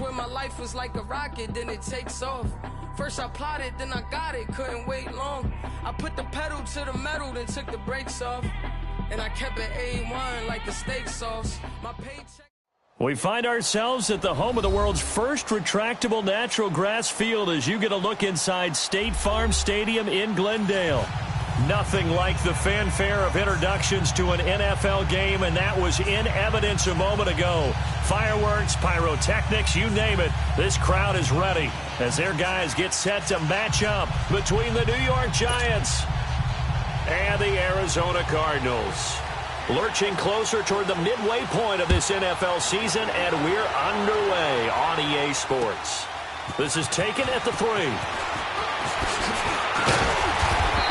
swear my life was like a rocket, then it takes off. First I plotted, then I got it, couldn't wait long. I put the pedal to the metal, then took the brakes off. And I kept it A1 like the steak sauce. My paycheck. We find ourselves at the home of the world's first retractable natural grass field as you get a look inside State Farm Stadium in Glendale. Nothing like the fanfare of introductions to an NFL game, and that was in evidence a moment ago. Fireworks, pyrotechnics, you name it. This crowd is ready as their guys get set to match up between the New York Giants and the Arizona Cardinals. Lurching closer toward the midway point of this NFL season, and we're underway on EA Sports. This is taken at the 3.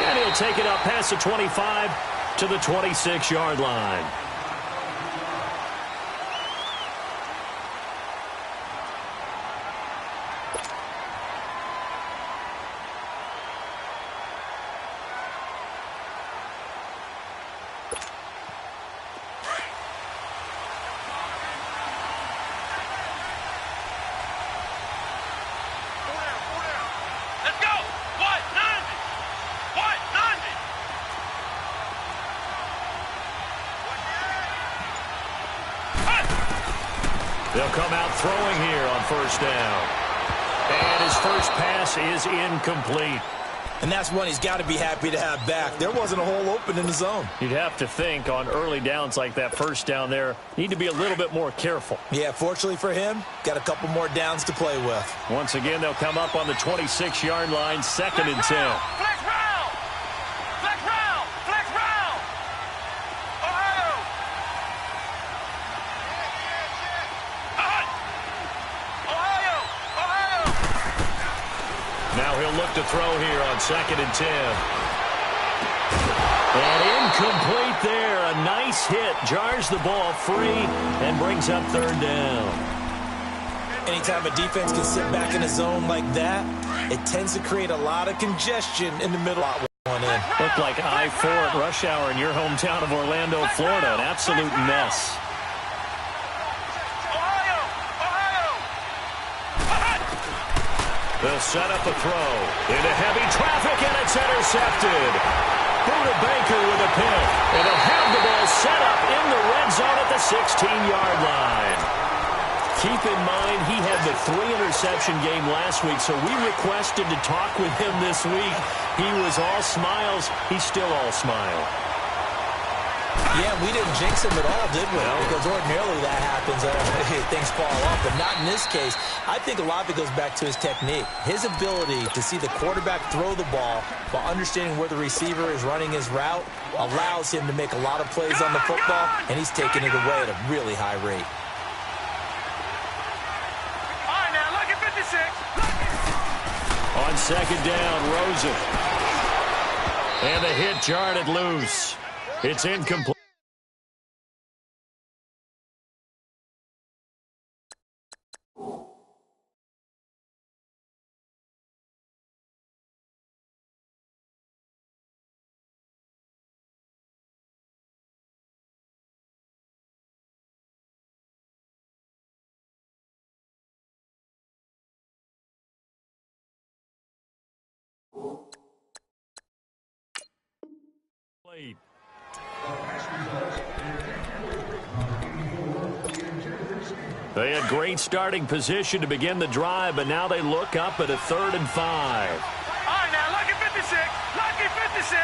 And he'll take it up past the 25 to the 26-yard line. They'll come out throwing here on first down. And his first pass is incomplete. And that's one he's got to be happy to have back. There wasn't a hole open in the zone. You'd have to think on early downs like that first down there, need to be a little bit more careful. Yeah, fortunately for him, got a couple more downs to play with. Once again, they'll come up on the 26-yard line, 2nd and 10. To throw here on 2nd and 10. And incomplete there. A nice hit. Jars the ball free and brings up 3rd down. Anytime a defense can sit back in a zone like that, it tends to create a lot of congestion in the middle. Looked like I-4 at rush hour in your hometown of Orlando, Florida. An absolute mess. They'll set up a throw into heavy traffic, and it's intercepted. Buda Baker with a pick, and he'll have the ball set up in the red zone at the 16-yard line. Keep in mind, he had the 3-interception game last week, so we requested to talk with him this week. He was all smiles. He's still all smile. Yeah, we didn't jinx him at all, did we? No. Because ordinarily that happens. Things fall off, but not in this case. I think a lot of it goes back to his technique. His ability to see the quarterback throw the ball while understanding where the receiver is running his route allows him to make a lot of plays on the football, and he's taking it away at a really high rate. All right, now, look at 56. On 2nd down, Rosen. And the hit jarred it loose. It's incomplete. They had great starting position to begin the drive, but now they look up at a 3rd and 5. All right, now, lucky 56. Lucky 56.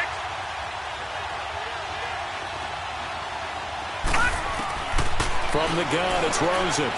From the gun, it's Rosen.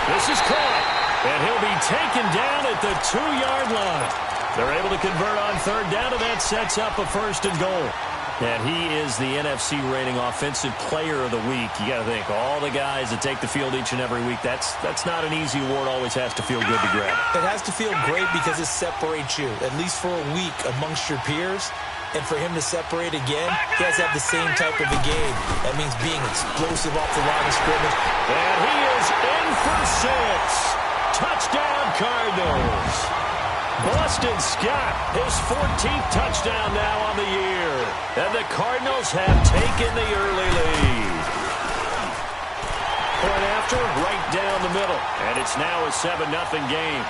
This is caught, and he'll be taken down at the 2-yard line. They're able to convert on 3rd down, and that sets up a 1st and goal. And he is the NFC rating offensive player of the week. You got to think, all the guys that take the field each and every week, that's not an easy award. Always has to feel good to grab. It has to feel great because it separates you, at least for a week, amongst your peers. And for him to separate again, he has to have the same type of a game. That means being explosive off the line of scrimmage. And he is in for 6. Touchdown, Cardinals. Boston Scott, his 14th touchdown now on the year. And the Cardinals have taken the early lead. Point after, right down the middle. And it's now a 7-0 game.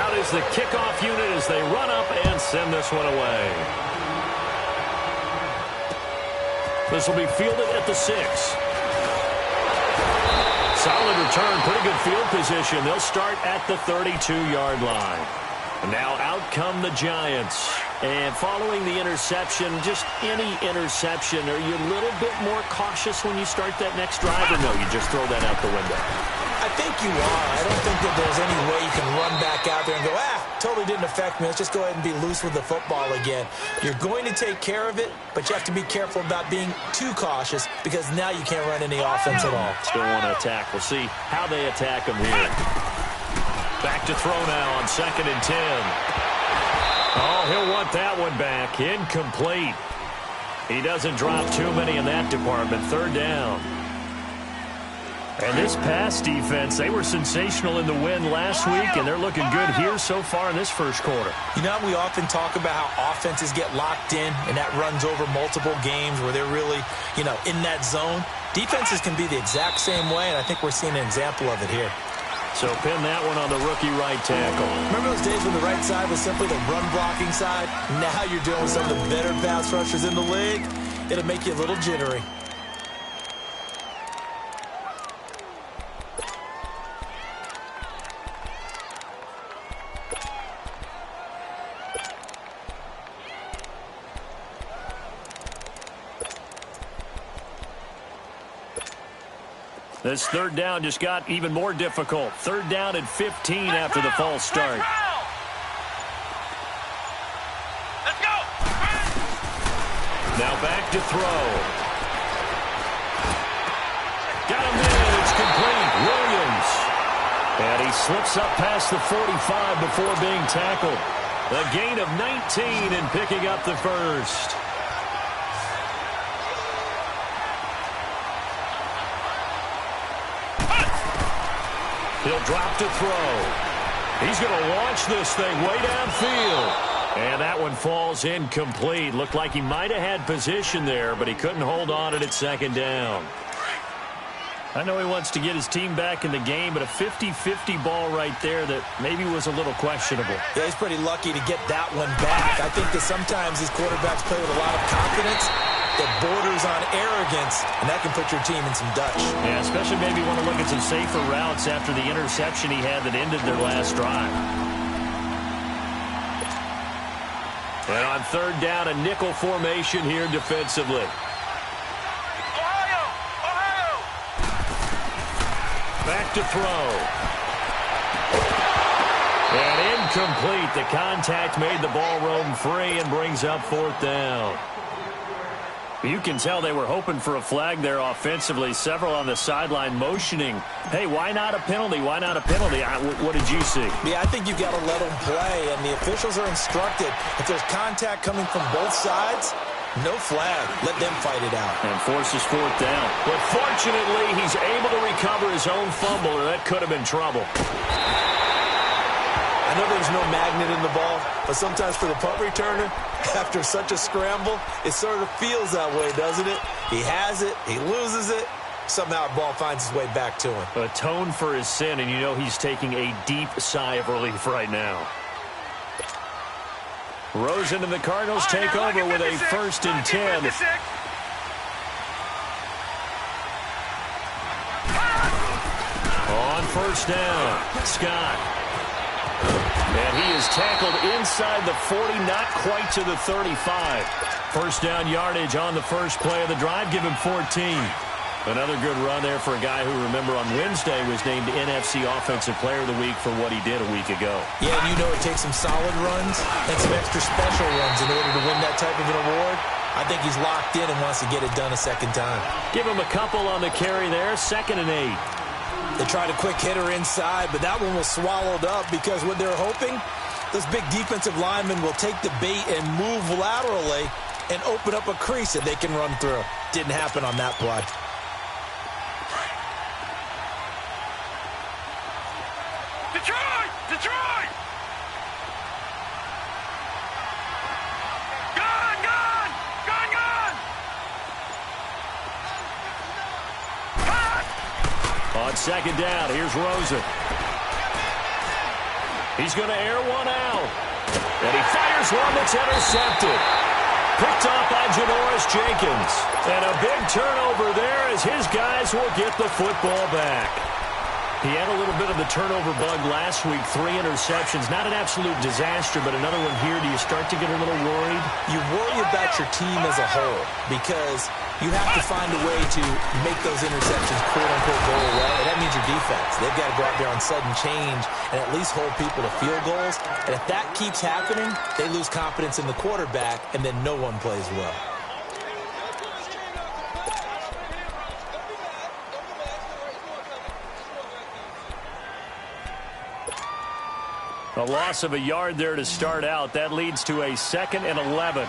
Out is the kickoff unit as they run up and send this one away. This will be fielded at the 6. Solid return, pretty good field position. They'll start at the 32-yard line. And now out come the Giants. And following the interception, just any interception, are you a little bit more cautious when you start that next drive, or no, you just throw that out the window? I think you are. I don't think that there's any way you can run back out there and go, totally didn't affect me. Let's just go ahead and be loose with the football again. You're going to take care of it, but you have to be careful about being too cautious because now you can't run any offense at all. Still want to attack. We'll see how they attack them here. Back to throw now on 2nd and 10. Oh, he'll want that one back. Incomplete. He doesn't drop too many in that department. 3rd down. And this pass defense, they were sensational in the win last week, and they're looking good here so far in this first quarter. You know, we often talk about how offenses get locked in, and that runs over multiple games where they're really, in that zone. Defenses can be the exact same way, and I think we're seeing an example of it here. So pin that one on the rookie right tackle. Remember those days when the right side was simply the run-blocking side? Now you're dealing with some of the better pass rushers in the league. It'll make you a little jittery. This 3rd down just got even more difficult. 3rd down and 15 after the false start. Let's go. Now back to throw. Got him in. It's complete. Williams. And he slips up past the 45 before being tackled. A gain of 19 and picking up the first. He'll drop to throw. He's going to launch this thing way downfield. And that one falls incomplete. Looked like he might have had position there, but he couldn't hold on it at 2nd down. I know he wants to get his team back in the game, but a 50-50 ball right there that maybe was a little questionable. Yeah, he's pretty lucky to get that one back. I think that sometimes these quarterbacks play with a lot of confidence that borders on arrogance, and that can put your team in some Dutch. Yeah, especially maybe want to look at some safer routes after the interception he had that ended their last drive. And on 3rd down, a nickel formation here defensively. Ohio! Back to throw. And incomplete. The contact made the ball roam free and brings up 4th down. You can tell they were hoping for a flag there offensively. Several on the sideline motioning, hey, why not a penalty? Why not a penalty? What did you see? Yeah, I think you've got to let them play, and the officials are instructed. If there's contact coming from both sides, no flag. Let them fight it out. And forces 4th down. But fortunately, he's able to recover his own fumble, or that could have been trouble. I know there's no magnet in the ball, but sometimes for the punt returner, after such a scramble, it sort of feels that way, doesn't it? He has it, he loses it, somehow the ball finds its way back to him. Atone for his sin, and you know he's taking a deep sigh of relief right now. Rosen and the Cardinals take over with a 1st and 10. On 1st down, Scott. And he is tackled inside the 40, not quite to the 35. 1st down yardage on the first play of the drive. Give him 14. Another good run there for a guy who, remember, on Wednesday was named NFC Offensive Player of the Week for what he did a week ago. Yeah, and you know it takes some solid runs and some extra special runs in order to win that type of an award. I think he's locked in and wants to get it done a second time. Give him a couple on the carry there. 2nd and 8. They tried a quick hitter inside, but that one was swallowed up because what they're hoping, those big defensive linemen will take the bait and move laterally and open up a crease that they can run through. Didn't happen on that play. Detroit! Detroit! Gone! Gone! Gone! Gone! On second down, here's Rosen. He's going to air one out. And he fires one that's intercepted. Picked off by Janoris Jenkins. And a big turnover there as his guys will get the football back. He had a little bit of the turnover bug last week, 3 interceptions. Not an absolute disaster, but another one here. Do you start to get a little worried? You worry about your team as a whole because you have to find a way to make those interceptions, quote-unquote, go away. And that means your defense. They've got to go out there on sudden change and at least hold people to field goals. And if that keeps happening, they lose confidence in the quarterback, and then no one plays well. A loss of a yard there to start out. That leads to a 2nd and 11.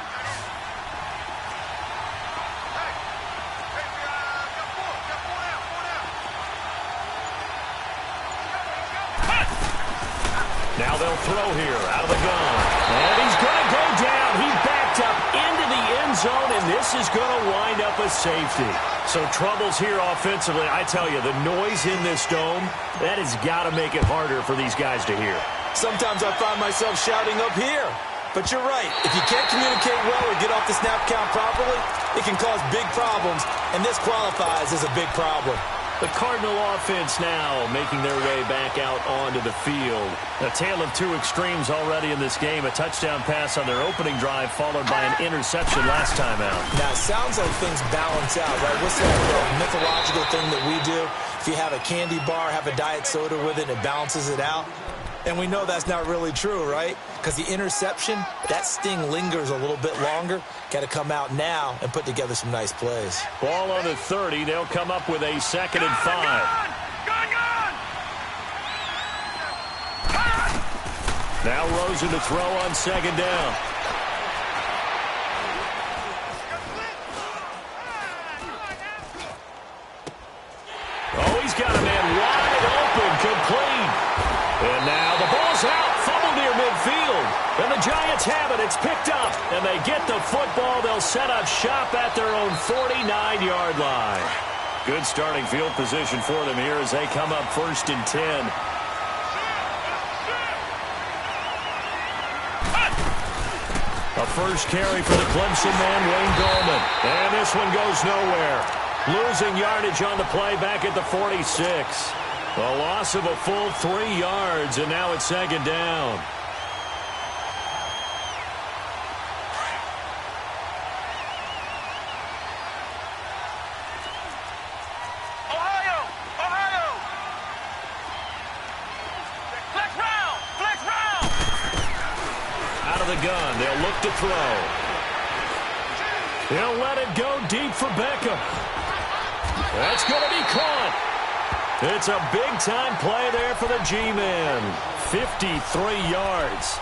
Now they'll throw here out of the gun. And he's going to go down. He backed up into the end zone, and this is going to wind up a safety. So troubles here offensively. I tell you, the noise in this dome, that has got to make it harder for these guys to hear. Sometimes I find myself shouting up here. But you're right. If you can't communicate well or get off the snap count properly, it can cause big problems, and this qualifies as a big problem. The Cardinal offense now making their way back out onto the field. A tale of 2 extremes already in this game. A touchdown pass on their opening drive followed by an interception last time out. Now, it sounds like things balance out, right? What's that mythological thing that we do? If you have a candy bar, have a diet soda with it, it balances it out. And we know that's not really true, right? Because the interception, that sting lingers a little bit longer. Got to come out now and put together some nice plays. Ball on the 30. They'll come up with a 2nd and 5. Now Rosen to throw on 2nd down. Oh, he's got a man wide open, complete. And now the ball's out, fumble near midfield. And the Giants have it. It's picked up. And they get the football. They'll set up shop at their own 49-yard line. Good starting field position for them here as they come up 1st and 10. A first carry for the Clemson man, Wayne Gallman. And this one goes nowhere. Losing yardage on the play back at the 46. A loss of a full 3 yards, and now it's 2nd down. Ohio! Flex round! Out of the gun, they'll look to throw. He'll let it go deep for Beckham. That's going to be caught. It's a big-time play there for the G-Man. 53 yards.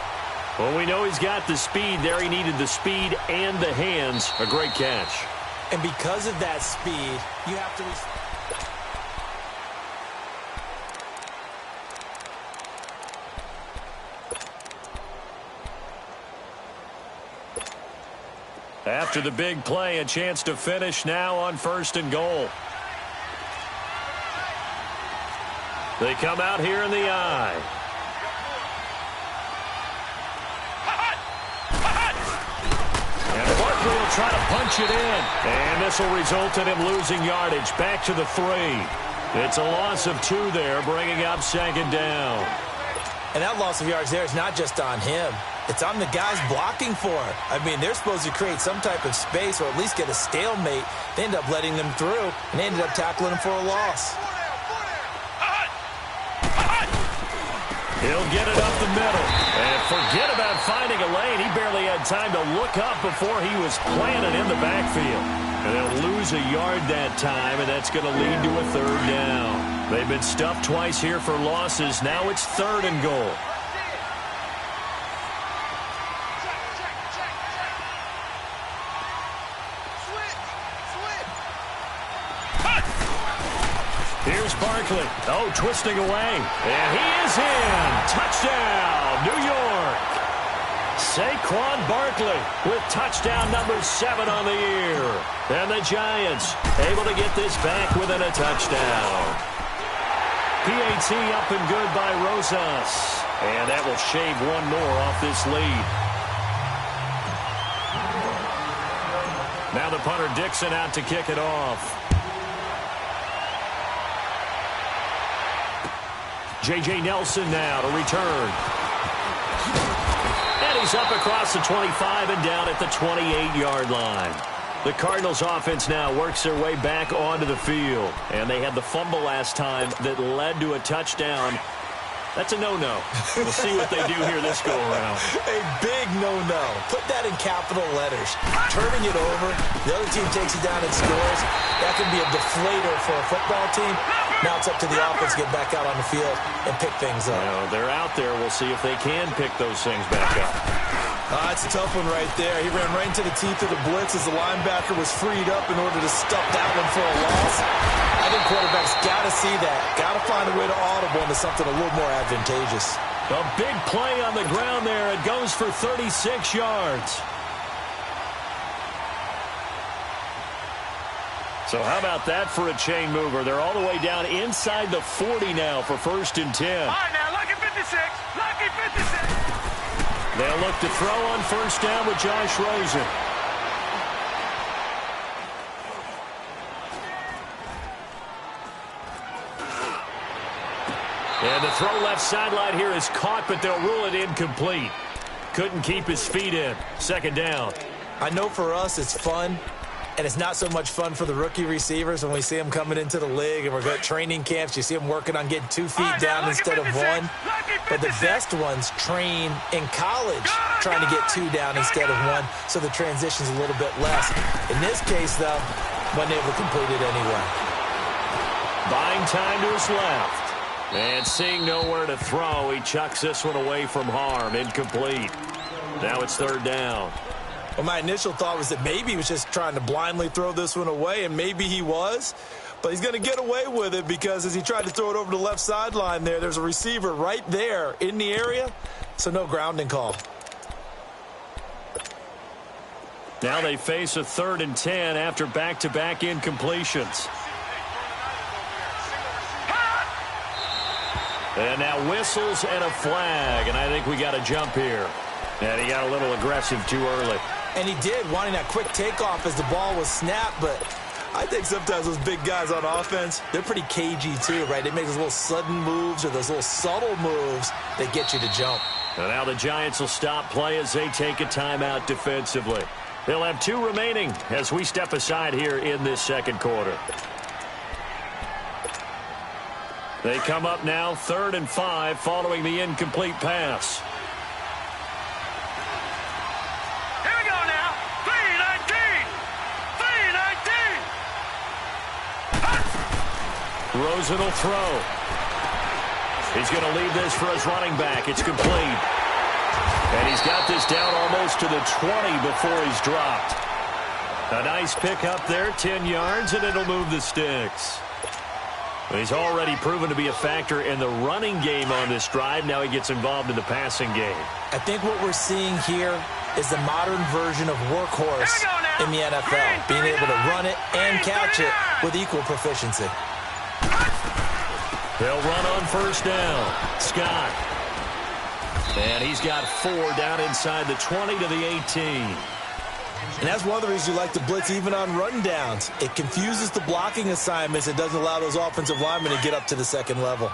Well, we know he's got the speed there. He needed the speed and the hands. A great catch. And because of that speed, you have to... After the big play, a chance to finish now on 1st and goal. They come out here in the eye. And Barkley will try to punch it in. And this will result in him losing yardage. Back to the 3. It's a loss of 2 there, bringing up 2nd down. And that loss of yards there is not just on him. It's on the guys blocking for it. I mean, they're supposed to create some type of space or at least get a stalemate. They end up letting them through, and they ended up tackling him for a loss. He'll get it up the middle. And forget about finding a lane. He barely had time to look up before he was planted in the backfield. And they'll lose a yard that time, and that's going to lead to a 3rd down. They've been stuffed twice here for losses. Now it's 3rd and goal. Here's Barkley. Oh, twisting away. And he is in. Touchdown, New York. Saquon Barkley with touchdown number 7 on the year. And the Giants able to get this back within a touchdown. PAT up and good by Rosas. And that will shave one more off this lead. Now the punter Dixon out to kick it off. J.J. Nelson now to return. And he's up across the 25 and down at the 28-yard line. The Cardinals offense now works their way back onto the field. And they had the fumble last time that led to a touchdown. That's a no-no. We'll see what they do here this go-around. A big no-no. Put that in capital letters. Turning it over, the other team takes it down and scores. That can be a deflator for a football team. Now it's up to the offense to get back out on the field and pick things up. Well, they're out there. We'll see if they can pick those things back up. That's a tough one right there. He ran right into the teeth of the blitz as the linebacker was freed up in order to stuff that one for a loss. I think quarterbacks got to see that. Got to find a way to audible into something a little more advantageous. A big play on the ground there. It goes for 36 yards. So how about that for a chain mover? They're all the way down inside the 40 now for 1st and 10. All right, now, lucky 56. Lucky 56. They'll look to throw on 1st down with Josh Rosen. And the throw left sideline here is caught, but they'll rule it incomplete. Couldn't keep his feet in. 2nd down. I know for us it's fun, and it's not so much fun for the rookie receivers when we see them coming into the league and we're going to training camps. You see them working on getting 2 feet down instead of 1. But the best ones train in college trying to get 2 down instead of 1, so the transition's a little bit less. In this case, though, wasn't able to complete it anyway. Buying time to his left. And seeing nowhere to throw, he chucks this one away from harm. Incomplete. Now it's 3rd down. Well, my initial thought was that maybe he was just trying to blindly throw this one away, and maybe he was. But he's going to get away with it because as he tried to throw it over the left sideline there's a receiver right there in the area, so no grounding call. Now they face a 3rd and 10 after back-to-back incompletions. And now whistles and a flag, and I think we got a jump here. And he got a little aggressive too early. And he did, wanting that quick takeoff as the ball was snapped, but I think sometimes those big guys on offense, they're pretty cagey too, right? They make those little sudden moves or those little subtle moves that get you to jump. And now the Giants will stop play as they take a timeout defensively. They'll have 2 remaining as we step aside here in this 2nd quarter. They come up now 3rd and 5 following the incomplete pass. Here we go now. 3-19. 3-19. Rosen will throw. He's going to leave this for his running back. It's complete. And he's got this down almost to the 20 before he's dropped. A nice pickup there, 10 yards, and it'll move the sticks. He's already proven to be a factor in the running game on this drive. Now he gets involved in the passing game. I think what we're seeing here is the modern version of workhorse in the NFL, being able to run it and catch it with equal proficiency. They'll run on 1st down. Scott. And he's got 4 down inside the 20 to the 18. And that's one of the reasons you like to blitz even on rundowns. It confuses the blocking assignments. It doesn't allow those offensive linemen to get up to the 2nd level.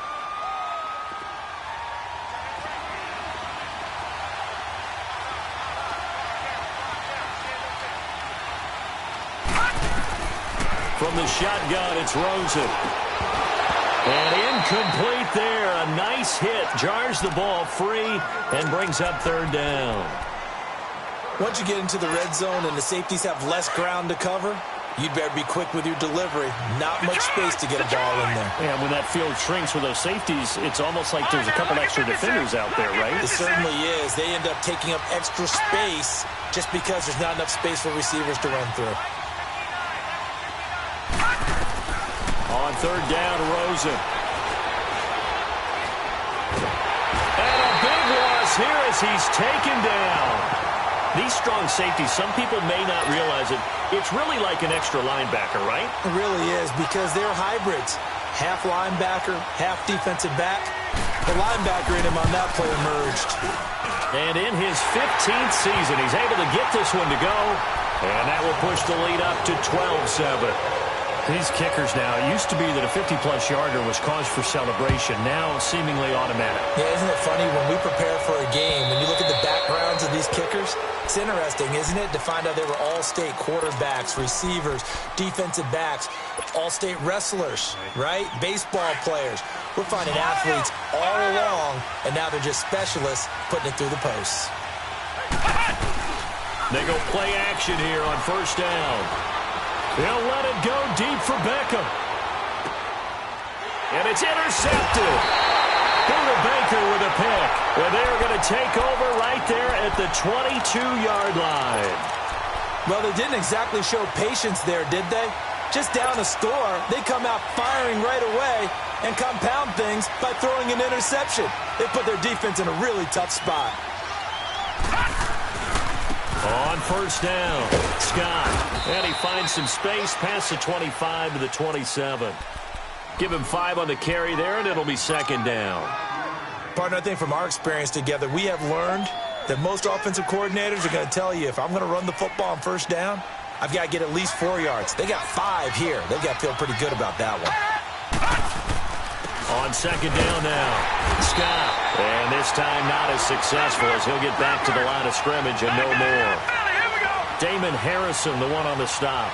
From the shotgun, it's Rosen. And incomplete there. A nice hit. Jars the ball free and brings up 3rd down. Once you get into the red zone and the safeties have less ground to cover, you'd better be quick with your delivery. Not much space to get a ball in there. And when that field shrinks with those safeties, it's almost like there's a couple extra defenders out there, right? It certainly is. They end up taking up extra space just because there's not enough space for receivers to run through. On 3rd down, Rosen. And a big loss here as he's taken down. These strong safeties, some people may not realize it. It's really like an extra linebacker, right? It really is, because they're hybrids. half linebacker, half defensive back. The linebacker in him on that play emerged. And in his 15th season, he's able to get this one to go. And that will push the lead up to 12-7. These kickers now, it used to be that a 50-plus yarder was cause for celebration. Now seemingly automatic. Yeah, isn't it funny when we prepare for a game, when you look at the backgrounds of these kickers, it's interesting, isn't it, to find out they were all-state quarterbacks, receivers, defensive backs, all-state wrestlers, right? Baseball players. We're finding athletes all along, and now they're just specialists putting it through the posts. They go play action here on first down. They'll let it go deep for Beckham. And it's intercepted. Buda Baker with a pick. And they're going to take over right there at the 22-yard line. Well, they didn't exactly show patience there, did they? Just down a score, they come out firing right away and compound things by throwing an interception. They put their defense in a really tough spot. On first down, Scott. And he finds some space past the 25 to the 27. Give him 5 on the carry there, and it'll be second down. Partner, I think from our experience together, we have learned that most offensive coordinators are going to tell you, if I'm going to run the football on first down, I've got to get at least 4 yards. They got 5 here. They've got to feel pretty good about that one. On second down now, Scott. And this time not as successful as he'll get back to the line of scrimmage and no more. Damon Harrison, the one on the stop.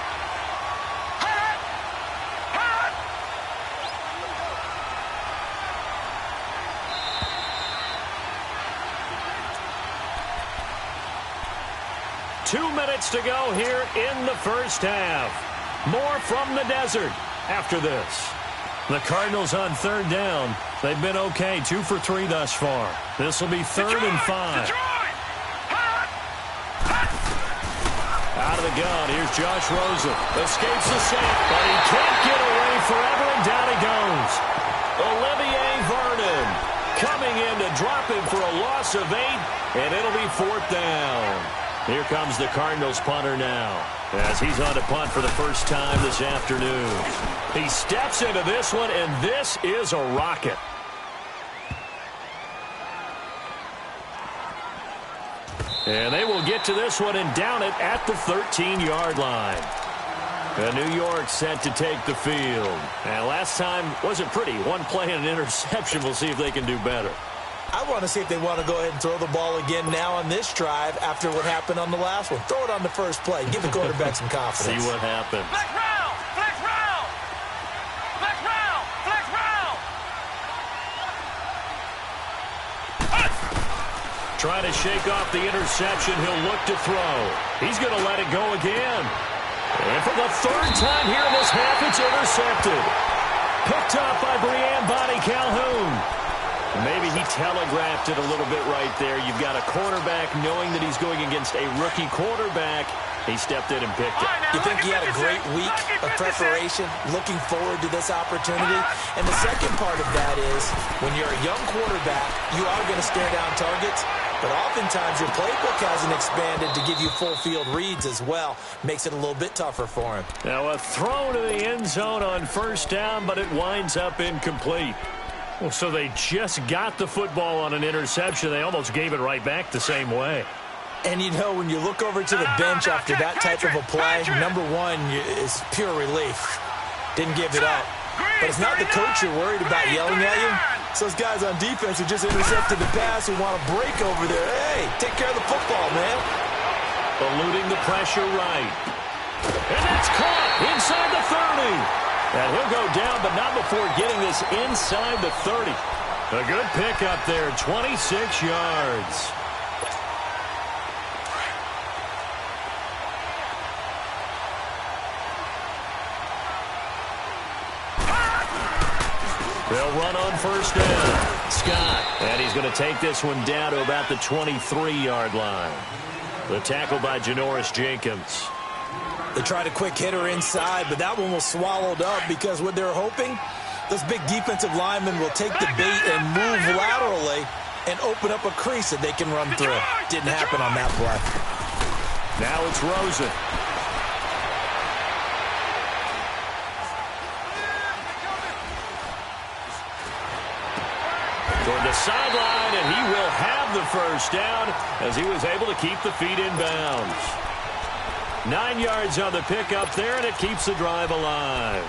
Two minutes to go here in the first half. More from the desert after this. The Cardinals on third down. They've been okay, 2 for 3 thus far. This will be third and 5. Out of the gun, here's Josh Rosen. Escapes the sack, but he can't get away forever, and down he goes. Olivier Vernon coming in to drop him for a loss of 8, and it'll be 4th down. Here comes the Cardinals punter now, as he's on to punt for the first time this afternoon. He steps into this one, and this is a rocket. And they will get to this one and down it at the 13-yard line. And New York set to take the field. And last time wasn't pretty. One play and an interception. We'll see if they can do better. I want to see if they want to go ahead and throw the ball again now on this drive after what happened on the last one. Throw it on the first play. Give the quarterback some confidence. See what happens. Flex round! Flex round! Flex round! Flex round! Trying to shake off the interception. He'll look to throw. He's going to let it go again. And for the 3rd time here in this half, it's intercepted. Picked up by Brianne Bonnie Calhoun. Maybe he telegraphed it a little bit right there. You've got a quarterback knowing that he's going against a rookie quarterback. He stepped in and picked it. You think he had a great week of preparation, looking forward to this opportunity? And the second part of that is, when you're a young quarterback, you are going to stare down targets, but oftentimes your playbook hasn't expanded to give you full field reads as well. Makes it a little bit tougher for him. Now a throw to the end zone on first down, but it winds up incomplete. Well, so they just got the football on an interception. They almost gave it right back the same way. And, you know, when you look over to the bench after that type of a play, number one is pure relief. Didn't give it up. But it's not the coach you're worried about yelling at you. It's those guys on defense who just intercepted the pass who want to break over there. Hey, take care of the football, man. Eluding the pressure right. And that's caught inside the 30. And he'll go down, but not before getting this inside the 30. A good pickup there, 26 yards. They'll run on first down. Scott. And he's going to take this one down to about the 23-yard line. The tackle by Janoris Jenkins. They tried a quick hitter inside, but that one was swallowed up because what they're hoping, those big defensive linemen will take the bait and move laterally and open up a crease that they can run through. Didn't happen on that play. Now it's Rosen. toward the sideline, and he will have the first down as he was able to keep the feet in bounds. 9 yards on the pickup there, and it keeps the drive alive.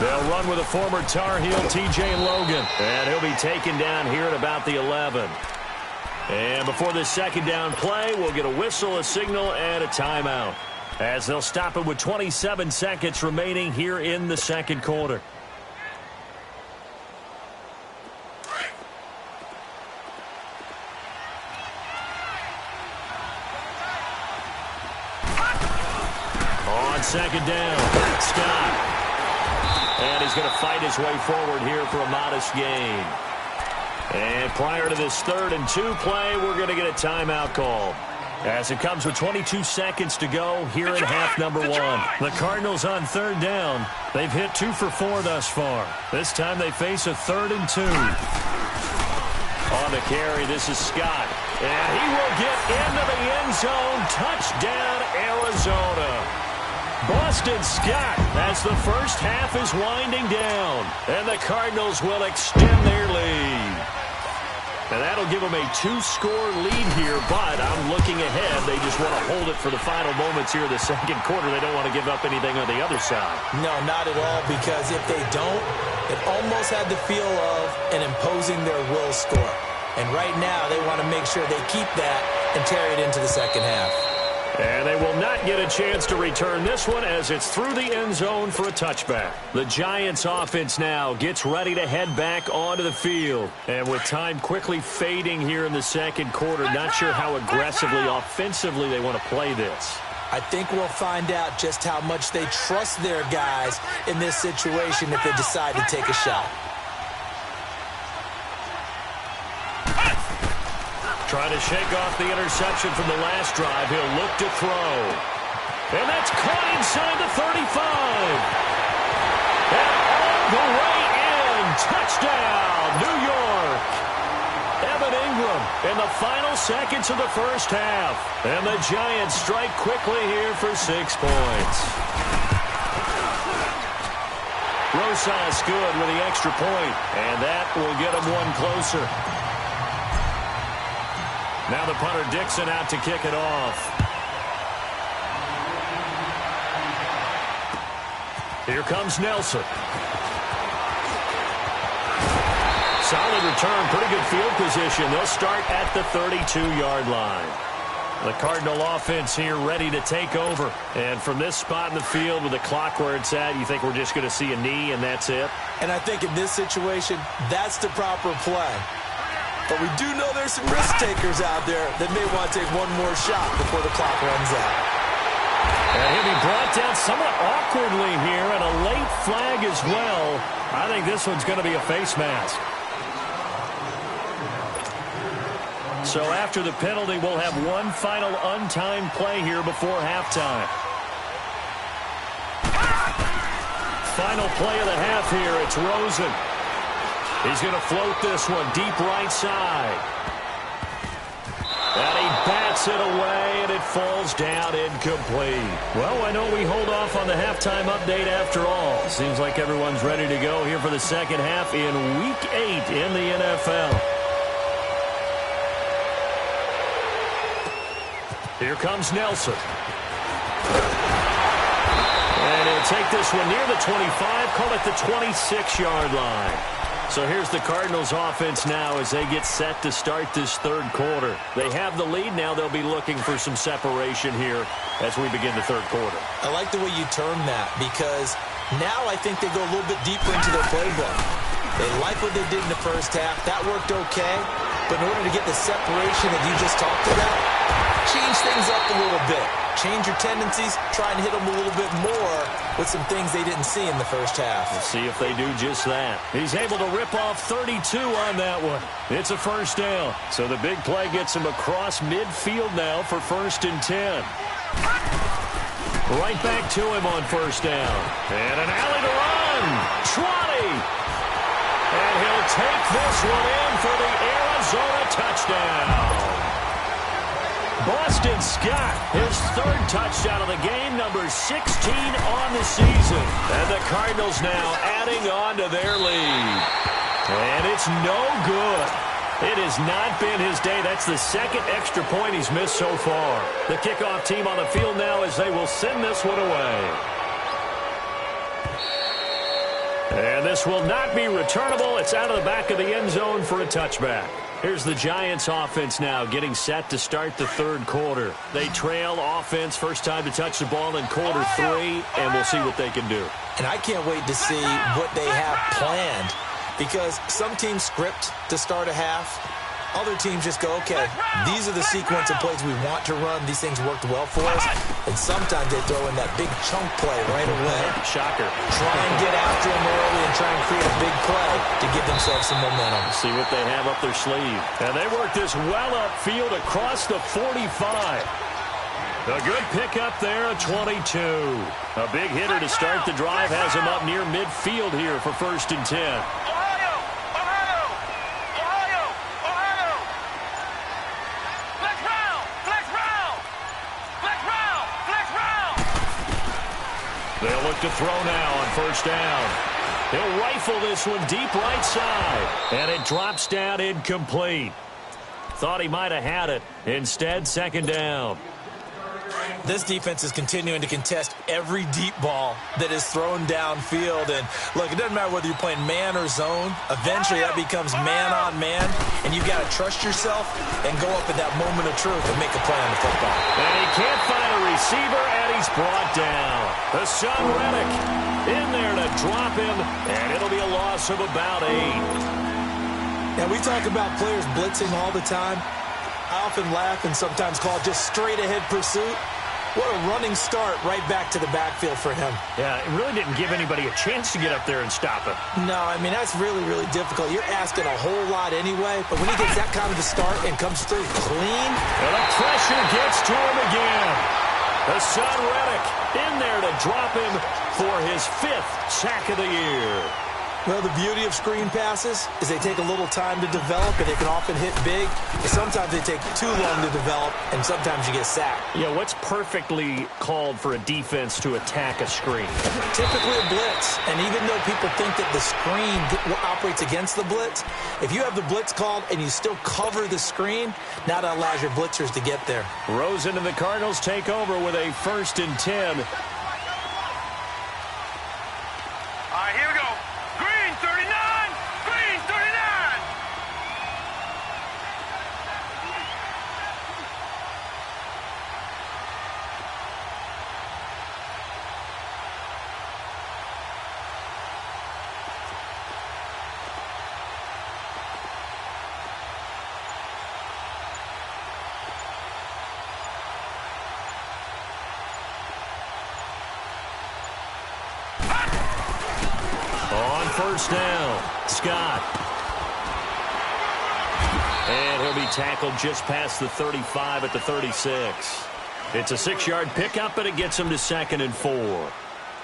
They'll run with a former Tar Heel, T.J. Logan. And he'll be taken down here at about the 11. And before this second down play, we'll get a whistle, a signal, and a timeout, as they'll stop it with 27 seconds remaining here in the second quarter. On second down, Scott. And he's going to fight his way forward here for a modest gain. And prior to this 3rd and 2 play, we're going to get a timeout call, as it comes with 22 seconds to go here in half number 1. The Cardinals on 3rd down. They've hit 2 for 4 thus far. This time they face a 3rd and 2. On the carry, this is Scott. And he will get into the end zone. Touchdown, Arizona. Boston Scott, as the first half is winding down, and the Cardinals will extend their lead. And that'll give them a 2-score lead here, but I'm looking ahead. They just want to hold it for the final moments here of the second quarter. They don't want to give up anything on the other side. No, not at all, because if they don't, it almost had the feel of an imposing their will score. And right now, they want to make sure they keep that and carry it into the second half. And they will not get a chance to return this one, as it's through the end zone for a touchback. The Giants offense now gets ready to head back onto the field. And with time quickly fading here in the second quarter, not sure how aggressively, offensively they want to play this. I think we'll find out just how much they trust their guys in this situation if they decide to take a shot. Trying to shake off the interception from the last drive. He'll look to throw. And that's caught inside the 35. And all the way in. Touchdown, New York. Evan Ingram in the final seconds of the first half. And the Giants strike quickly here for 6 points. Rosas good with the extra point. And that will get him one closer. Now the punter Dixon out to kick it off. Here comes Nelson. Solid return, pretty good field position. They'll start at the 32-yard line. The Cardinal offense here ready to take over. And from this spot in the field with the clock where it's at, you think we're just going to see a knee and that's it? And I think in this situation, that's the proper play. But we do know there's some risk takers out there that may want to take one more shot before the clock runs out. And he'll be brought down somewhat awkwardly here, and a late flag as well. I think this one's going to be a face mask. So after the penalty, we'll have one final untimed play here before halftime. Final play of the half here. It's Rosen. He's going to float this one deep right side. And he bats it away, and it falls down incomplete. Well, I know we hold off on the halftime update after all. Seems like everyone's ready to go here for the second half in Week 8 in the NFL. Here comes Nelson. And he'll take this one near the 25, call it the 26-yard line. So here's the Cardinals offense now as they get set to start this third quarter. They have the lead now. They'll be looking for some separation here as we begin the third quarter. I like the way you term that, because now I think they go a little bit deeper into their playbook. They like what they did in the first half. That worked okay. But in order to get the separation that you just talked about, change things up a little bit. Change your tendencies, try and hit them a little bit more with some things they didn't see in the first half. We'll see if they do just that. He's able to rip off 32 on that one. It's a first down. So the big play gets him across midfield now for 1st and 10. Right back to him on first down. And an alley to run. Trotty. And he'll take this one in for the Arizona touchdown. Boston Scott, his third touchdown of the game, number 16 on the season. And the Cardinals now adding on to their lead. And it's no good. It has not been his day. That's the second extra point he's missed so far. The kickoff team on the field now as they will send this one away. And this will not be returnable. It's out of the back of the end zone for a touchback. Here's the Giants offense now getting set to start the third quarter. They trail offense, first time to touch the ball in quarter 3, and we'll see what they can do. And I can't wait to see what they have planned, because some teams script to start a half. Other teams just go, okay, these are the sequence of plays we want to run. These things worked well for us. And sometimes they throw in that big chunk play right away. Shocker. Try and get after them early and try and create a big play to give themselves some momentum. See what they have up their sleeve. And they work this well upfield across the 45. A good pickup there, a 22. A big hitter to start the drive has him up near midfield here for 1st and 10. They'll look to throw now on 1st down. He'll rifle this one deep right side. And it drops down incomplete. Thought he might have had it. Instead, 2nd down. This defense is continuing to contest every deep ball that is thrown downfield. And, look, it doesn't matter whether you're playing man or zone. Eventually, that becomes man-on-man. And you've got to trust yourself and go up at that moment of truth and make a play on the football. And he can't find a receiver, and he's brought down. Hassan Reddick in there to drop him, and it'll be a loss of about 8. Now, we talk about players blitzing all the time. I often laugh and sometimes call it just straight-ahead pursuit. What a running start right back to the backfield for him. Yeah, it really didn't give anybody a chance to get up there and stop him. No, I mean, that's really, really difficult. You're asking a whole lot anyway, but when he gets that kind of a start and comes through clean. And the pressure gets to him again. Hassan Reddick in there to drop him for his 5th sack of the year. Well, the beauty of screen passes is they take a little time to develop, and they can often hit big. But sometimes they take too long to develop, and sometimes you get sacked. Yeah, what's perfectly called for a defense to attack a screen? Typically a blitz. And even though people think that the screen operates against the blitz, if you have the blitz called and you still cover the screen, now that allows your blitzers to get there. Rosen and the Cardinals take over with a 1st and 10. All right, here we go. Green 39, green 39. On 1st down, Scott. And he'll be tackled just past the 35 at the 36. It's a 6-yard pickup, but it gets him to 2nd and 4.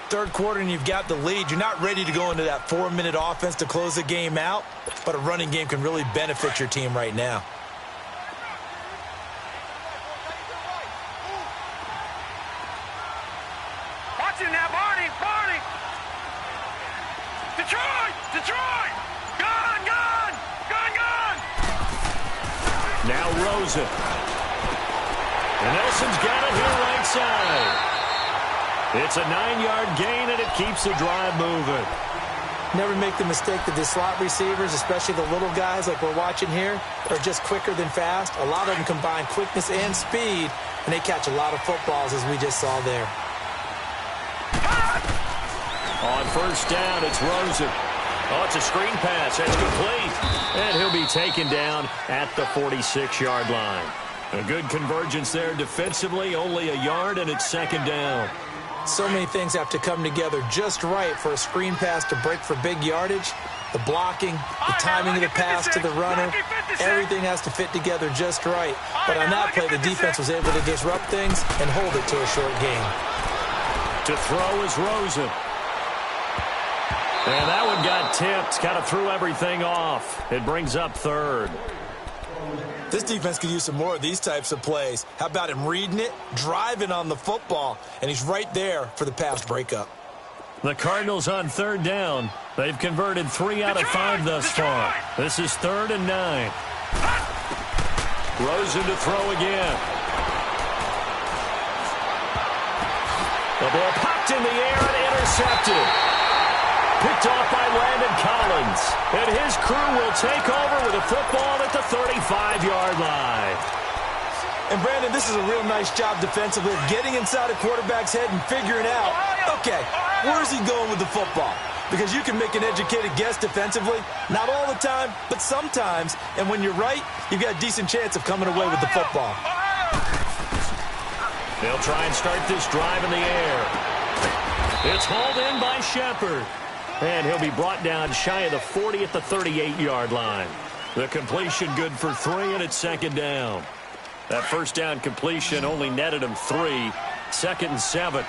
Third quarter and you've got the lead. You're not ready to go into that 4-minute offense to close the game out, but a running game can really benefit your team right now. Watch him now, Barney. Detroit! Gun! Now Rosen. And Nelson's got it here right side. It's a 9-yard gain, and it keeps the drive moving. Never make the mistake that the slot receivers, especially the little guys like we're watching here, are just quicker than fast. A lot of them combine quickness and speed, and they catch a lot of footballs, as we just saw there. On 1st down, it's Rosen. Oh, it's a screen pass. That's complete. And he'll be taken down at the 46-yard line. A good convergence there defensively, only a yard, and it's 2nd down. So many things have to come together just right for a screen pass to break for big yardage. The blocking, the timing of the pass to the runner, everything has to fit together just right. But on that play, the defense was able to disrupt things and hold it to a short gain. To throw is Rosen. And that one got tipped, kind of threw everything off. It brings up third. This defense could use some more of these types of plays. How about him reading it, driving on the football, and he's right there for the pass breakup. The Cardinals on third down. They've converted 3 out of 5 thus far. This is 3rd and 9. Rosen to throw again. The ball popped in the air and intercepted. Picked off by Landon Collins. And his crew will take over with a football at the 35-yard line. And, Brandon, this is a real nice job defensively of getting inside a quarterback's head and figuring out, okay, where's he going with the football? Because you can make an educated guess defensively. Not all the time, but sometimes. And when you're right, you've got a decent chance of coming away with the football. They'll try and start this drive in the air. It's hauled in by Shepard. And he'll be brought down shy of the 40 at the 38-yard line. The completion good for 3, and it's 2nd down. That first down completion only netted him 3. 2nd and 7.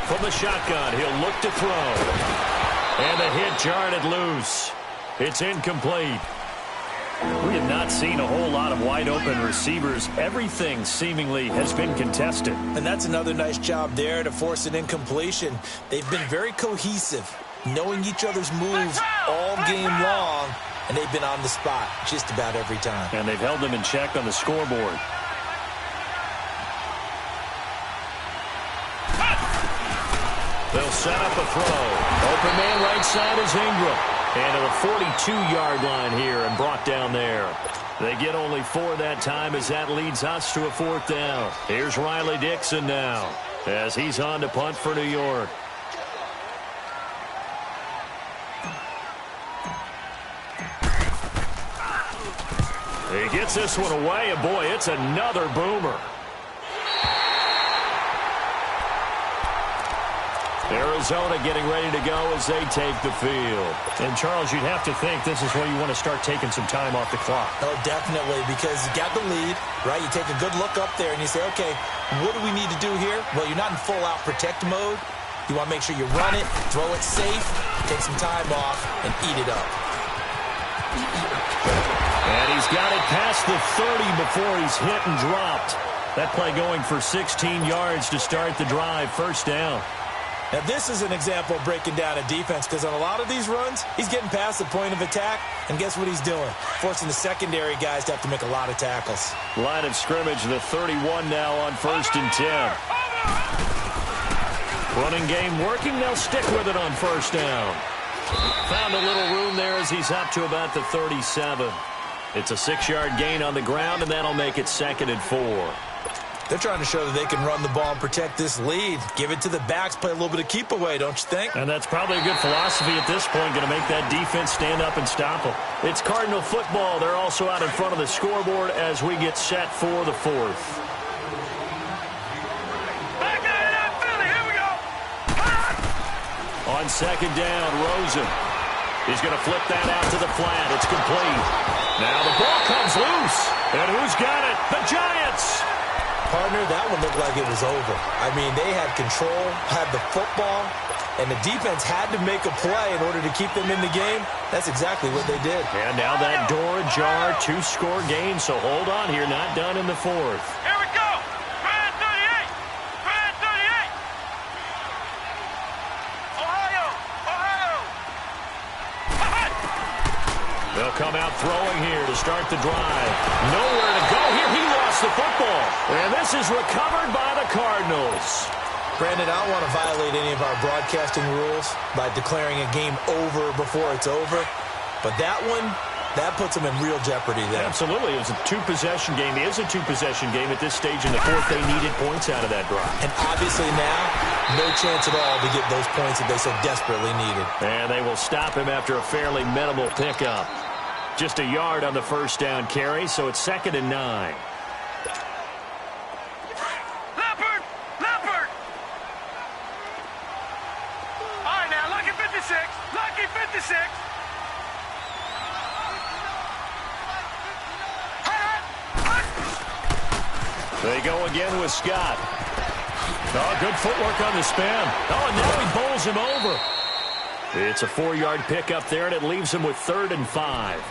From the shotgun, he'll look to throw. And the hit jarred it loose. It's incomplete. We have not seen a whole lot of wide-open receivers. Everything seemingly has been contested. And that's another nice job there to force an incompletion. They've been very cohesive, knowing each other's moves all game long, and they've been on the spot just about every time. And they've held them in check on the scoreboard. They'll set up a throw. Open man right side is Ingram. And to the 42-yard line here and brought down there. They get only 4 that time as that leads us to a 4th down. Here's Riley Dixon now as he's on to punt for New York. He gets this one away, and boy, it's another boomer. Arizona getting ready to go as they take the field. And, Charles, you'd have to think this is where you want to start taking some time off the clock. Oh, definitely, because you got the lead, right? You take a good look up there and you say, okay, what do we need to do here? Well, you're not in full-out protect mode. You want to make sure you run it, throw it safe, take some time off, and eat it up. And he's got it past the 30 before he's hit and dropped. That play going for 16 yards to start the drive, 1st down. Now, this is an example of breaking down a defense because on a lot of these runs, he's getting past the point of attack, and guess what he's doing? Forcing the secondary guys to have to make a lot of tackles. Line of scrimmage, the 31 now on 1st and 10. Running game working, they'll stick with it on 1st down. Found a little room there as he's up to about the 37. It's a 6-yard gain on the ground, and that'll make it 2nd and 4. They're trying to show that they can run the ball and protect this lead. Give it to the backs, play a little bit of keep away, don't you think? And that's probably a good philosophy at this point, going to make that defense stand up and stop them. It's Cardinal football. They're also out in front of the scoreboard as we get set for the 4th. Here we go. On 2nd down, Rosen. He's going to flip that out to the flat. It's complete. Now the ball comes loose. And who's got it? The Giants. Partner, that one looked like it was over. I mean, they had control, had the football, and the defense had to make a play in order to keep them in the game. That's exactly what they did. And now that door ajar, 2-score game, so hold on here, not done in the 4th. Here we go. Brand 38. Brand 38. Ohio. They'll come out throwing here to start the drive. Nowhere to go here. He lost the football. And this is recovered by the Cardinals. Brandon, I don't want to violate any of our broadcasting rules by declaring a game over before it's over. But that one, that puts them in real jeopardy there. Absolutely. It was a 2-possession game. It is a 2-possession game at this stage in the 4th. They needed points out of that drive. And obviously now, no chance at all to get those points that they so desperately needed. And they will stop him after a fairly minimal pickup. Just a yard on the 1st down carry, so it's 2nd and 9. Leopard. All right, now, lucky 56. Lucky 56. They go again with Scott. Oh, good footwork on the spin. Oh, and now he bowls him over. It's a 4-yard pickup there, and it leaves him with 3rd and 5.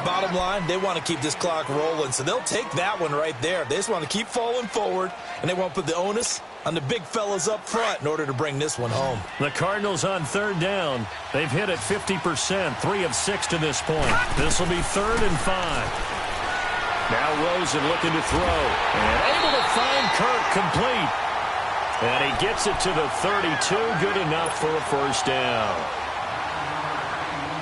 Bottom line, they want to keep this clock rolling, so they'll take that one right there. They just want to keep falling forward, and they won't put the onus on the big fellas up front in order to bring this one home. The Cardinals on 3rd down. They've hit it 50%, 3 of 6 to this point. This will be 3rd and 5. Now Rosen looking to throw, and able to find Kirk complete. And he gets it to the 32, good enough for a 1st down.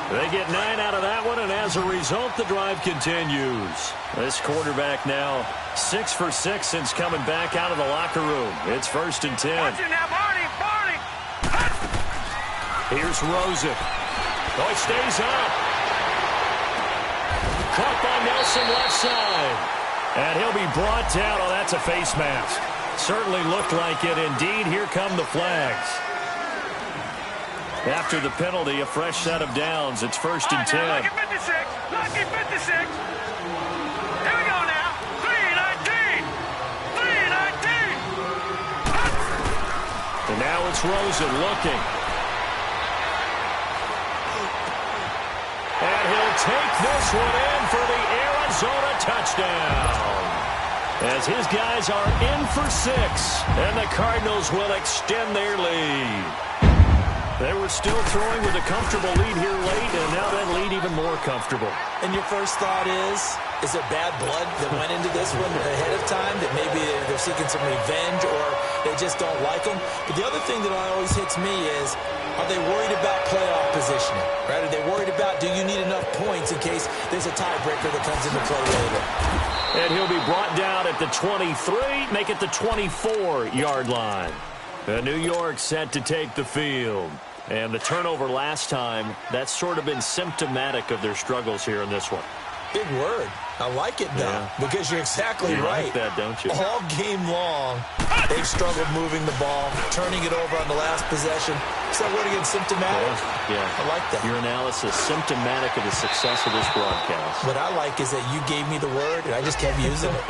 They get 9 out of that one, and as a result, the drive continues. This quarterback now 6 for 6 since coming back out of the locker room. It's 1st and 10. Watch it now, Barney! Here's Rosen. Oh, he stays up. Caught by Nelson left side. And he'll be brought down. Oh, that's a face mask. Certainly looked like it. Indeed, here come the flags. After the penalty, a fresh set of downs. It's 1st and 10. Lucky 56. Lucky 56. Here we go now. 3-19. 3-19. And now it's Rosen looking. And he'll take this one in for the Arizona touchdown. As his guys are in for 6, and the Cardinals will extend their lead. They were still throwing with a comfortable lead here late, and now that lead even more comfortable. And your first thought is there bad blood that went into this one ahead of time, that maybe they're seeking some revenge or they just don't like them? But the other thing that always hits me is, are they worried about playoff positioning? Right? Are they worried about, do you need enough points in case there's a tiebreaker that comes into play later? And he'll be brought down at the 23, make it the 24-yard line. New York set to take the field. And the turnover last time, that's sort of been symptomatic of their struggles here in this one. Big word. I like it, though, because you're exactly right. You like that, don't you? All game long, they've struggled moving the ball, turning it over on the last possession. Is that word again, symptomatic? Yeah. I like that. Your analysis, symptomatic of the success of this broadcast. What I like is that you gave me the word, and I just kept using it.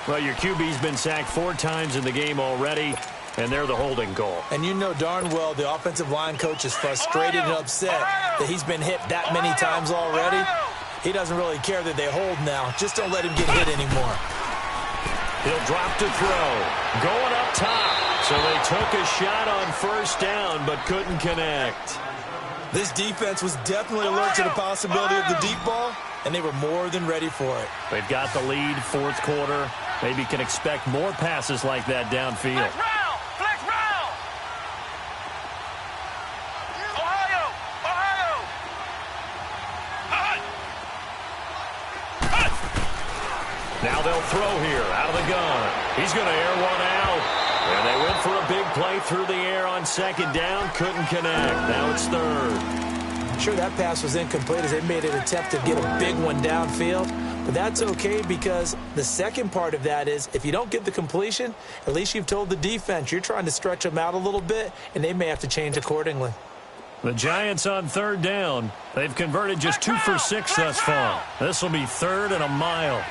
Well, your QB's been sacked 4 times in the game already, and they're the holding goal. And you know darn well the offensive line coach is frustrated and upset that he's been hit that many times already. He doesn't really care that they hold now. Just don't let him get hit anymore. He'll drop to throw. Going up top. So they took a shot on 1st down, but couldn't connect. This defense was definitely alert to the possibility of the deep ball, and they were more than ready for it. They've got the lead, 4th quarter. Maybe can expect more passes like that downfield. Flex round! Flex round! Ohio! Ohio! Now they'll throw here out of the gun. He's going to air one out. And they went for a big play through the air on 2nd down. Couldn't connect. Now it's 3rd. Sure, that pass was incomplete as they made an attempt to get a big one downfield. But that's okay because the second part of that is if you don't get the completion, at least you've told the defense you're trying to stretch them out a little bit, and they may have to change accordingly. The Giants on 3rd down. They've converted just 2 for 6 thus far. This will be 3rd and a mile.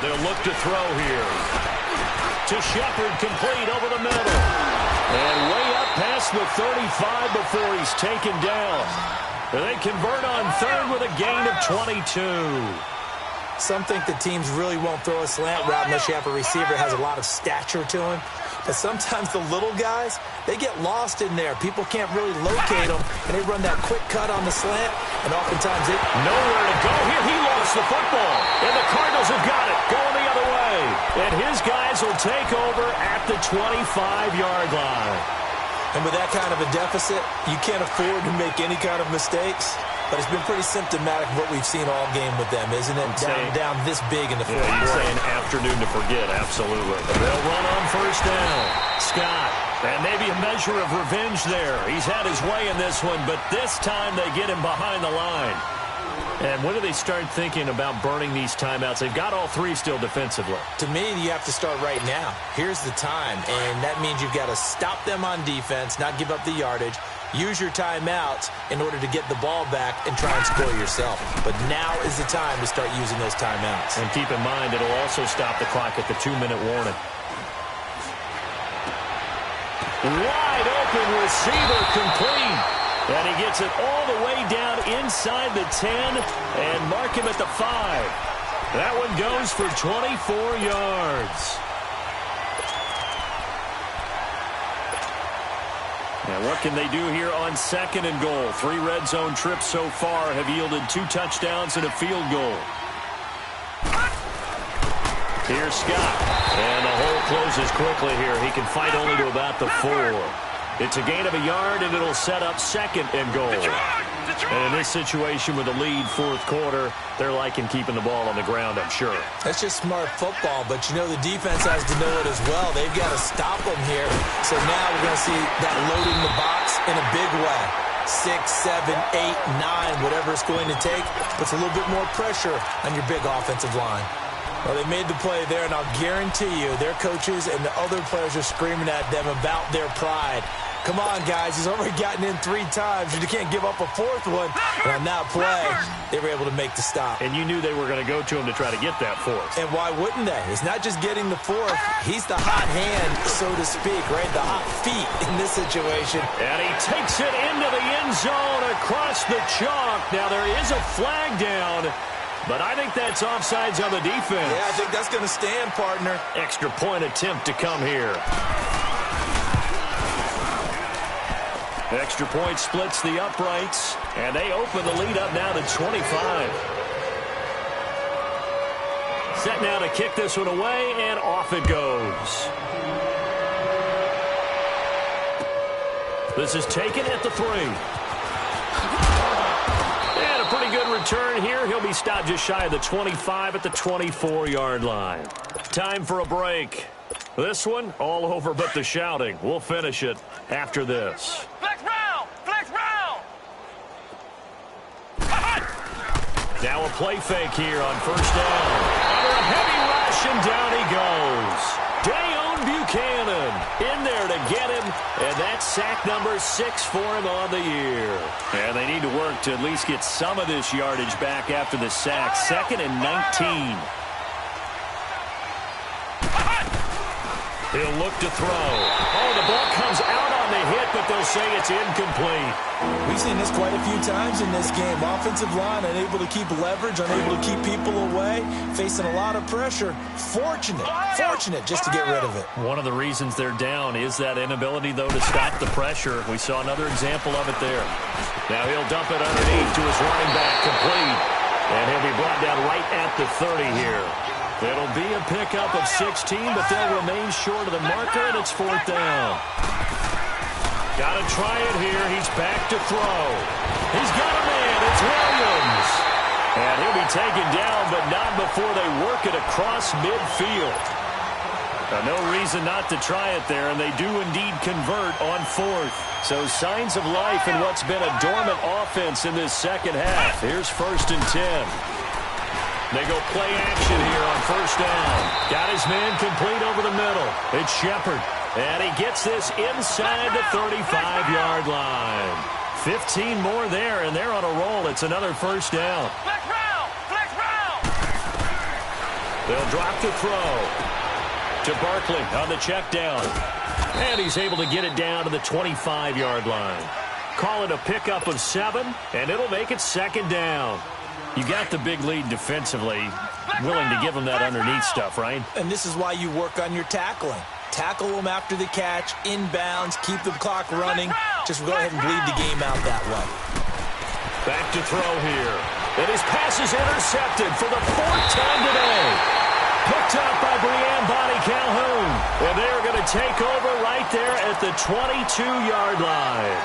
They'll look to throw here. To Shepard, complete over the middle. And way up past the 35 before he's taken down. They convert on 3rd with a gain of 22. Some think that teams really won't throw a slant route unless you have a receiver that has a lot of stature to him. But sometimes the little guys, they get lost in there. People can't really locate them, and they run that quick cut on the slant, and oftentimes it... Nowhere to go here. He lost the football, and the Cardinals have got it, going the other way. And his guys will take over at the 25-yard line. And with that kind of a deficit, you can't afford to make any kind of mistakes. But it's been pretty symptomatic of what we've seen all game with them, isn't it? Down this big in the fourth quarter. You'd say an afternoon to forget, absolutely. They'll run on 1st down. Scott, and maybe a measure of revenge there. He's had his way in this one, but this time they get him behind the line. And when do they start thinking about burning these timeouts? They've got all 3 still defensively. To me, you have to start right now. Here's the time, and that means you've got to stop them on defense, not give up the yardage. use your timeouts in order to get the ball back and try and score yourself. But now is the time to start using those timeouts. And keep in mind, it'll also stop the clock at the 2-minute warning. Wide open receiver complete. And he gets it all the way down inside the 10 and mark him at the 5. That one goes for 24 yards. Now what can they do here on 2nd and goal? 3 red zone trips so far have yielded 2 touchdowns and a field goal. Here's Scott. And the hole closes quickly here. He can fight only to about the 4. It's a gain of a yard, and it'll set up 2nd and goal. And in this situation with a lead 4th quarter, they're liking keeping the ball on the ground, I'm sure. That's just smart football, but you know the defense has to know it as well. They've got to stop them here. So now we're going to see that loading the box in a big way. 6, 7, 8, 9, whatever it's going to take, puts a little bit more pressure on your big offensive line. Well, they made the play there, and I'll guarantee you their coaches and the other players are screaming at them about their pride. Come on, guys. He's already gotten in 3 times. You can't give up a 4th one. And on that play, they were able to make the stop. And you knew they were going to go to him to try to get that 4th. And why wouldn't they? It's not just getting the 4th. He's the hot hand, so to speak, right? The hot feet in this situation. And he takes it into the end zone across the chalk. Now, there is a flag down, but I think that's offsides on the defense. Yeah, I think that's going to stand, partner. Extra point attempt to come here. Extra point splits the uprights, and they open the lead up now to 25. Set now to kick this one away, and off it goes. This is taken at the 3. And a pretty good return here. He'll be stopped just shy of the 25 at the 24-yard line. Time for a break. This one, all over but the shouting. We'll finish it after this. Flex round! Flex round! Now a play fake here on 1st down. Under a heavy rush, and down he goes. Dayon Buchanan in there to get him, and that's sack number 6 for him on the year. And they need to work to at least get some of this yardage back after the sack. 2nd and 19. He'll look to throw. Oh, the ball comes out on the hit, but they'll say it's incomplete. We've seen this quite a few times in this game. Offensive line unable to keep leverage, unable to keep people away, facing a lot of pressure. Fortunate just to get rid of it. One of the reasons they're down is that inability, though, to stop the pressure. We saw another example of it there. Now he'll dump it underneath to his running back, complete. And he'll be brought down right at the 30 here. It'll be a pickup of 16, but they'll remain short of the marker, and it's 4th down. Got to try it here. He's back to throw. He's got a man. It's Williams. And he'll be taken down, but not before they work it across midfield. No reason not to try it there, and they do indeed convert on 4th. So signs of life in what's been a dormant offense in this second half. Here's 1st and 10. They go play action here on 1st down. Got his man complete over the middle. It's Shepard. And he gets this inside the 35-yard line. 15 more there, and they're on a roll. It's another 1st down. Flex round! Flex round! They'll drop the throw to Barkley on the check down. And he's able to get it down to the 25-yard line. Call it a pickup of 7, and it'll make it 2nd down. You got the big lead defensively, willing to give them that underneath stuff, right? And this is why you work on your tackling. Tackle them after the catch, inbounds, keep the clock running. Just go ahead and bleed the game out that way. Back to throw here. And his pass is intercepted for the 4th time today. Picked up by Brian Bonnie Calhoun. And they're going to take over right there at the 22-yard line.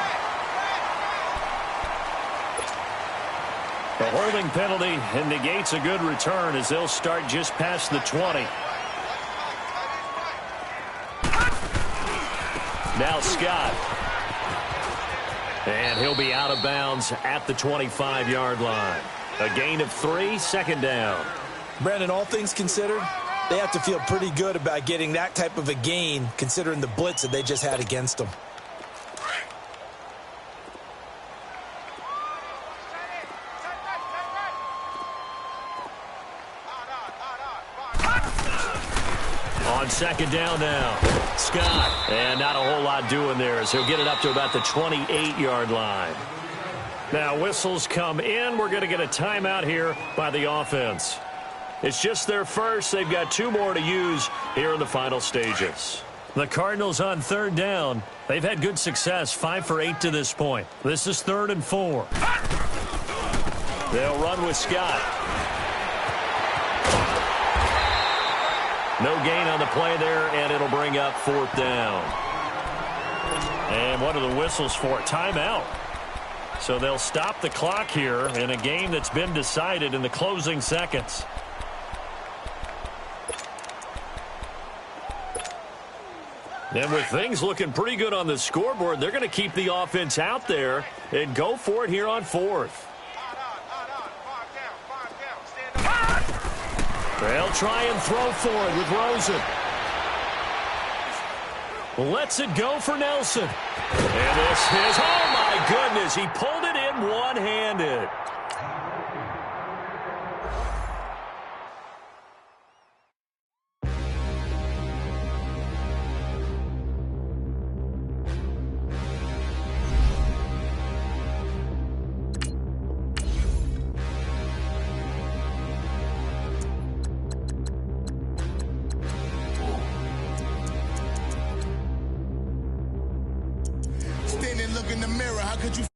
A holding penalty and negates a good return as they'll start just past the 20. Now Scott. And he'll be out of bounds at the 25-yard line. A gain of 3, 2nd down. Brandon, all things considered, they have to feel pretty good about getting that type of a gain considering the blitz that they just had against them. On second down now, Scott. And not a whole lot doing there as he'll get it up to about the 28-yard line. Now whistles come in. We're going to get a timeout here by the offense. It's just their first. They've got 2 more to use here in the final stages. The Cardinals on third down. They've had good success, 5 for 8 to this point. This is 3rd and 4. They'll run with Scott. No gain on the play there, and it'll bring up 4th down. And what are the whistles for? Timeout. So they'll stop the clock here in a game that's been decided in the closing seconds. And with things looking pretty good on the scoreboard, they're going to keep the offense out there and go for it here on 4th. They'll try and throw for it with Rosen. Lets it go for Nelson. And this is, oh my goodness, he pulled it in one-handed. Look in the mirror, how could you